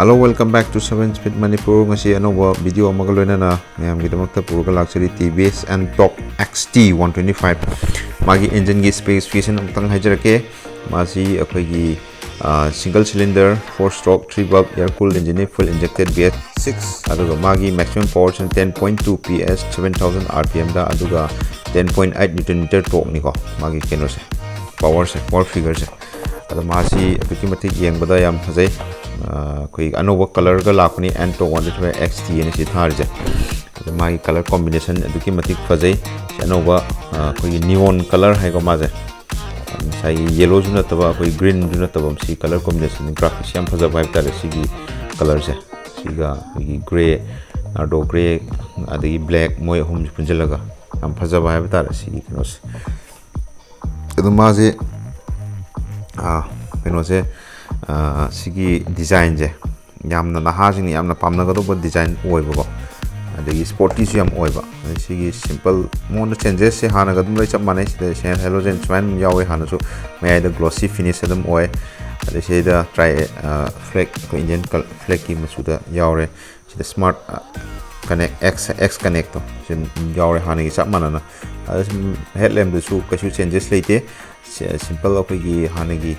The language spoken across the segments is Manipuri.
Hello, welcome back to 7 Speed Manipur. Ngasi Anouba video amaga loinana mayam gidamakta puruga laksari TVS Ntorq XT 125 magi engine gi specification amtang haijarake masi akhoi single cylinder 4-stroke 3-valve air cooled engine full injected BS 6 aduga magi maximum power 10.2 PS 7000 RPM da aduga 10.8 Nm torque niko magi keno se power figure se adu masi aduki matik yengbada yam hazai koi Anouba color ga lakuni Ntorq 125XT ne si tharje mai color combination aduki matik fazai Anouba koi neon color hai ko maje sai yellow juna taba koi green juna taba si color combination graphics yam faza vibe tare si color se siga koi gray nardo gray adagi black moi hum punjalaga am faza vibe tare si kino se adu maje kino se sigi design je yamna nahajing yamna pamna gado bo design oibo adagi sporty su yam oiba sigi simple mon changes se hana gadum lai chap manai se halogen swan yawe hana su mai da glossy finish adam oi ade se da try flag ko engine flag ki masuda yawre se smart connect x connect to sin yawre hana gi chap manana headlamp da su kasu changes leite simple akogi hanagi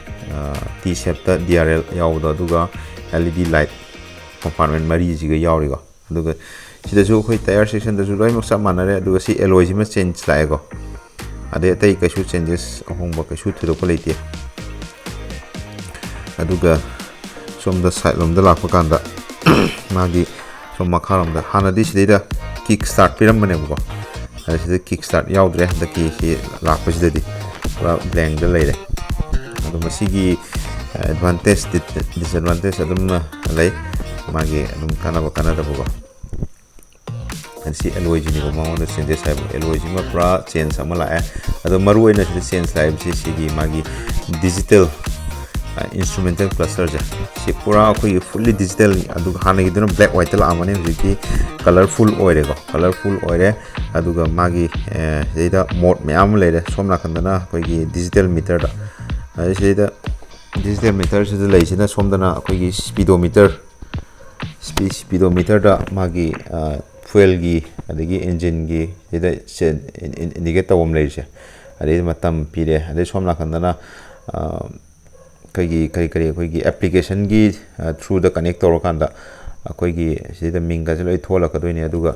T shape ta DRL yawda duga LED light compartment mari jiga yawrigo duga sida su khoi tire section da su loi moksa manare duga si alloy jima change laego ade tai kasu changes ahongba kasu thido ko leite aduga somda side lom da lakpa kanda magi som makharam da hanadi sida kick start piram bane bugo ade sida kick start yawdre da ki si lakpa sida di blank da lay adu masigi advantage disadvantage adum lay magi adum kana da bugo ansi alloy jini ko mawo da changes sai alloy jini pra change amala adu maru ina change sai sigi magi digital instrumental cluster ja si pura ko fully digital adu hanagi dun black white la amane jiki colorful oire aduga magi zeida mode meam lere somna khandana koigi digital meter da zeida digital meter se lei sina somdana koigi speedometer da magi fuel gi adigi engine gi zeida indicate tawom leise ade matam pire ade somna khandana koigi application gi through the connector kanda koigi zeida minga loi thola kadoini aduga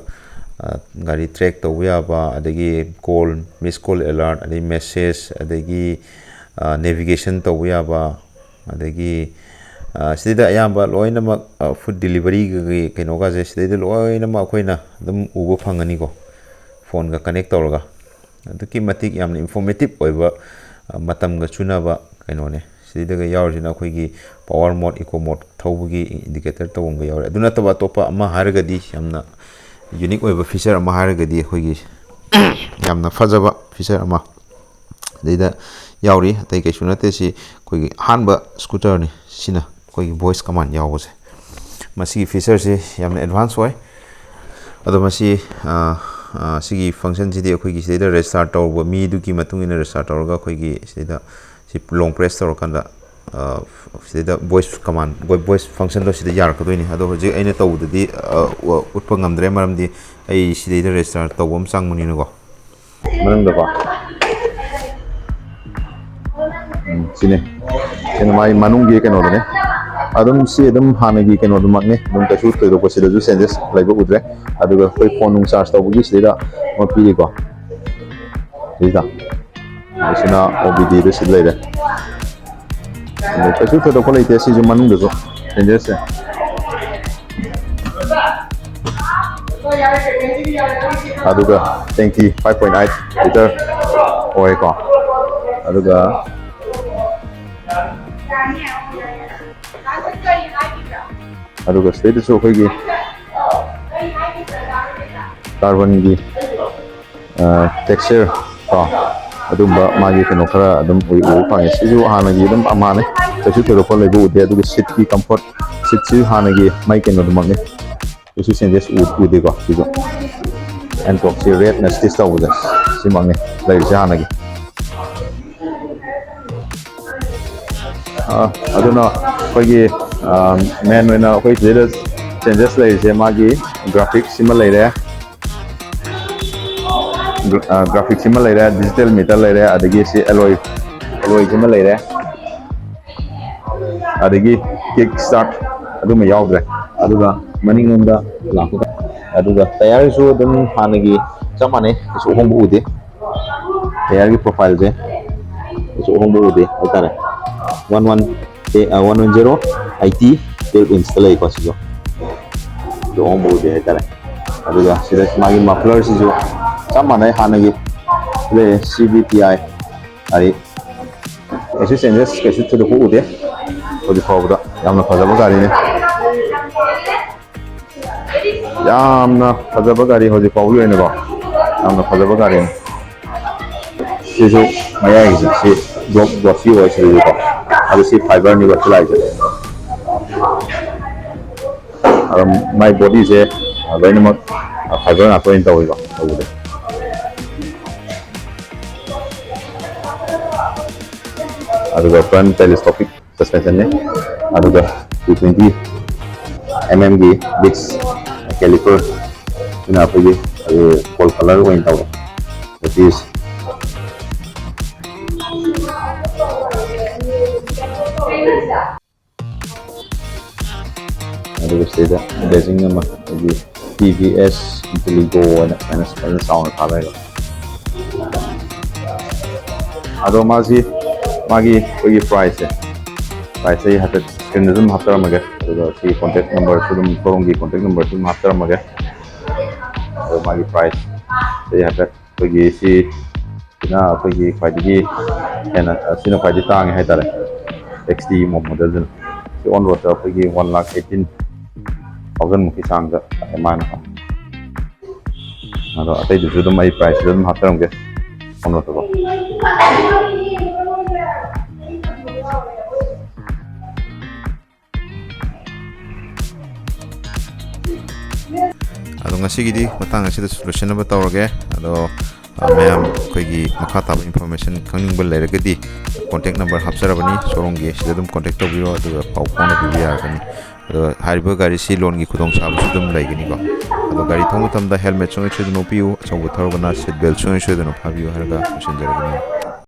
gari track to ba adagi call miss call alert adagi message adagi navigation to ba adagi sida ayamba loina ma food delivery gi keno ga je sida loina ma koina dum ubo phangani ko phone ga connect to ga aduki matik yamna informative oiba matam ga chuna ba keno ne sida ga yawrina khoigi power mode eco mode thawgi indicator to ga yawre aduna to ba topa ama harga di yamna unique oiba feature ama haragadi khoigi yamna fajaba feature ama deida yawri tai kai sunate si khoigi hanba scooter ni sina khoigi voice command yawose masi feature si yamna advance oi ado masi sigi function ji de khoigi deida restart tawba mi du ki matung ina restart tawga khoigi deida si long press tawra kanda sida voice command voice function do sida yar kadoini ado hoji aina tawdadi utpa ngamdre maramdi ai sida restart tawbam sangmuni no manang da ba sine mai manung gi keno ne adum si adum hanagi keno dum magne dum ka shoot to ko sida ju changes laiba udre aduga koi phone nung charge tawbugi sida mo pi ko sida sina OBD de sida leire kasu to ko leite si ju manung do changes se aduga tanki 5.8 liter oil ko aduga state so khogi carbon gi texture ko adumba magi keno khara adum oi o phange siju hanagi adum amane kasu to ko lebo de aduga seat ki comfort seat si hanagi mai keno dum magne kasu changes ude ko sijo Ntorq si red na stitch tawuja si magne lai si hanagi aduna khogi ꯃꯦꯟ ꯑꯣꯏꯅ ꯑꯩꯈꯣꯏ ꯁꯤꯗ ꯆꯦꯟꯖꯦꯁ ꯂꯩꯔꯤꯁꯦ ꯃꯥꯒꯤ ꯒ꯭ꯔꯥꯐꯤꯛꯁꯤꯃ ꯂꯩꯔꯦ, ꯒ꯭ꯔꯥꯐꯤꯛꯁꯤꯃ ꯂꯩꯔꯦ, ꯗꯤꯖꯤꯇꯦꯜ ꯃꯤꯇꯔ ꯂꯩꯔꯦ, ꯑꯗꯒꯤ ꯁꯤ ꯑꯦꯂꯣꯏꯁꯤꯃ ꯂꯩꯔꯦ, ꯑꯗꯒꯤ ꯀꯤꯛ ꯁ꯭ꯇꯥꯔꯠ ꯑꯗꯨꯃ ꯌꯥꯎꯗ꯭ꯔꯦ. ꯑꯗꯨꯒ ꯃꯅꯤꯡꯂꯣꯝꯗ ꯂꯥꯛꯄ ꯑꯗꯨꯒ ꯇꯌꯥꯔꯁꯨ ꯑꯗꯨꯝ ꯍꯥꯟꯅꯒꯤ ꯆꯞ ꯃꯥꯟꯅꯩ, ꯀꯩꯁꯨ ꯑꯍꯣꯡꯕ ꯎꯗꯦ. ꯇꯌꯥꯔꯒꯤ ꯄ꯭ꯔꯣꯐꯥꯏꯜꯁꯦ ꯀꯩꯁꯨ ꯑꯍꯣꯡꯕ ꯎꯗꯦ ꯍꯥꯏꯇꯥꯔꯦ. 110/80 12 ꯏꯟꯆꯇ ꯂꯩꯀꯣ ꯁꯤꯁꯨ. ꯀꯩꯁꯨ ꯑꯍꯣꯡꯕ ꯎꯗꯦ ꯍꯥꯏꯇꯥꯔꯦ. ꯑꯗꯨꯒ ꯁꯤꯗ ꯃꯥꯒꯤ ꯃꯐ꯭ꯂꯔꯁꯤꯁꯨ ꯆꯞ ꯃꯥꯟꯅꯩ ꯍꯥꯟꯅꯒꯤ CBTI ꯍꯥꯏꯗꯤꯀꯩꯁꯨ ꯆꯦꯟꯖꯦꯁ ꯀꯩꯁꯨ ꯊꯣꯏꯗꯣꯛꯄ ꯎꯗꯦ ꯍꯧꯖꯤꯛ ꯐꯥꯎꯕꯗ. ꯌꯥꯝꯅ ꯐꯖꯕ ꯒꯥꯔꯤꯅꯤ, ꯌꯥꯝꯅ ꯐꯖꯕ ꯒꯥꯔꯤ ꯍꯧꯖꯤꯛ ꯐꯥꯎꯕꯒꯤ ꯑꯣꯏꯅꯀꯣ, ꯌꯥꯝꯅ ꯐꯖꯕ ꯒꯥꯔꯤꯅꯤ. ꯁꯤꯁꯨ ꯃꯌꯥꯏꯒꯤꯁꯤ ꯁꯤ ꯒ꯭ꯂꯣꯁꯤ ꯑꯣꯏ ꯁꯤꯁꯨꯀꯣ, ꯑꯗꯨ ꯁꯤ ꯐꯥꯏꯕꯔꯅꯤꯕ ꯁꯤ ꯂꯥꯛꯏꯁꯦ. ꯑꯗꯨꯝ ꯃꯥꯏ ꯕꯣꯗꯤꯁꯦ ꯂꯣꯏꯅꯃꯛ ꯐꯥꯏꯕꯔ ꯉꯥꯛꯇ ꯑꯣꯏꯅ ꯇꯧꯋꯤꯀꯣ ꯇꯧꯕꯗꯤ. ꯑꯗꯨꯒ ꯐ꯭ꯔꯟ ꯇꯦꯂꯦꯁꯀꯣꯄꯤꯛ ꯁꯁꯄꯦꯟꯁꯟꯅꯤ. ꯑꯗꯨꯒ 220mm ꯗꯤꯁ ꯀꯦꯂꯤꯄꯔ ꯁꯤꯅ ꯑꯩꯈꯣꯏꯒꯤ ꯐꯣꯜ ꯀꯂꯔ ꯑꯣꯏꯅ ꯇꯧꯋꯦ. ꯑꯗꯨꯒ ꯁꯤꯗ ꯕꯦꯖꯤꯡ ꯑꯃ ꯑꯩꯈꯣꯏꯒꯤ TVS ꯏꯟꯇꯦꯂꯤꯒꯣ ꯑꯣꯏꯅ ꯐꯖꯅ ꯆꯥꯎꯅ ꯊꯥꯕ. ꯑꯗꯣ ꯃꯥꯒꯤ ꯑꯩꯈꯣꯏꯒꯤ ꯄ꯭ꯔꯥꯏꯁꯁꯦ ꯍꯥꯏꯐꯦꯠ ꯁ꯭ꯀ꯭ꯔꯤꯟꯗ ꯑꯗꯨꯝ ꯍꯥꯞꯆꯔꯝꯃꯒꯦ. ꯑꯗꯨꯒ ꯁꯤ ꯀꯣꯟꯇꯦꯛ ꯅꯝꯕꯔꯁꯨ ꯑꯗꯨꯝ ꯁꯣꯔꯨꯝꯒꯤ ꯀꯣꯟꯇꯦꯛ ꯅꯝꯕꯔꯁꯨ ꯑꯗꯨꯝ ꯍꯥꯞꯆꯔꯝꯃꯒꯦ. ꯑꯗꯣ ꯃꯥꯒꯤ ꯄ꯭ꯔꯥꯏꯁ ꯍꯥꯏꯐꯦꯠ ꯑꯩꯈꯣꯏꯒꯤ ꯁꯤꯅ ꯑꯩꯈꯣꯏꯒꯤ ꯈ꯭ꯋꯥꯏꯗꯒꯤ ꯍꯦꯟꯅ ꯁꯤꯅ ꯈ꯭ꯋꯥꯏꯗꯒꯤ ꯇꯥꯡꯉꯦ ꯍꯥꯏꯇꯥꯔꯦ. XT ꯃꯣꯗꯦꯜꯁꯤꯅ ꯁꯤ ꯑꯣꯟ ꯔꯣꯗꯇ ꯑꯩꯈꯣꯏꯒꯤ 1,18,000 ꯃꯨꯛꯀꯤ ꯆꯥꯡꯗ ꯃꯥꯅ. ꯑꯗꯣ ꯑꯇꯩꯗꯨꯁꯨ ꯑꯗꯨꯝ ꯑꯩ ꯄ꯭ꯔꯥꯏꯁꯁꯤꯗ ꯑꯗꯨꯝ ꯍꯥꯞꯆꯔꯝꯒꯦ ꯑꯣꯟ ꯔꯣꯗꯇꯀꯣ. ꯑꯗꯣ ꯉꯁꯤꯒꯤꯗꯤ ꯃꯇꯥꯡ ꯑꯁꯤꯗ ꯂꯣꯏꯁꯤꯟꯅꯕ ꯇꯧꯔꯒꯦ. ꯑꯗꯣ ꯃꯌꯥꯝ ꯑꯩꯈꯣꯏꯒꯤ ꯃꯈꯥ ꯇꯥꯕ ꯏꯟꯐꯣꯔꯃꯦꯁꯟ ꯈꯪꯅꯤꯡꯕ ꯂꯩꯔꯒꯗꯤ ꯀꯣꯟꯇꯦꯛ ꯅꯝꯕꯔ ꯍꯥꯞꯆꯔꯕꯅꯤ ꯁꯣꯔꯨꯝꯒꯤ, ꯁꯤꯗ ꯑꯗꯨꯝ ꯀꯣꯟꯇꯦꯛ ꯇꯧꯕꯤꯔꯣ ꯑꯗꯨꯒ ꯄꯥꯎ ꯐꯥꯎꯅꯕꯤꯕ ꯌꯥꯒꯅꯤ. ꯑꯗꯣ ꯍꯥꯏꯔꯤꯕ ꯒꯥꯔꯤꯁꯤ ꯂꯣꯟꯒꯤ ꯈꯨꯗꯣꯡꯆꯥꯕꯁꯨ ꯑꯗꯨꯝ ꯂꯩꯒꯅꯤꯀꯣ. ꯑꯗꯣ ꯒꯥꯔꯤ ꯊꯧꯕ ꯃꯇꯝꯗ ꯍꯦꯜꯃꯦꯠ ꯁꯨꯡꯁꯣꯏ ꯁꯣꯏꯗꯅ ꯎꯞꯄꯤꯌꯨ, ꯑꯆꯧꯕ ꯊꯧꯔꯒꯅ ꯁꯤꯠ ꯕꯦꯜꯠ ꯁꯨꯡꯁꯣꯏ ꯁꯣꯏꯗꯅ ꯐꯥꯕꯤꯌꯨ ꯍꯥꯏꯔꯒ ꯂꯣꯏꯁꯤꯟꯖꯔꯒꯦ ꯃꯌꯥꯝ.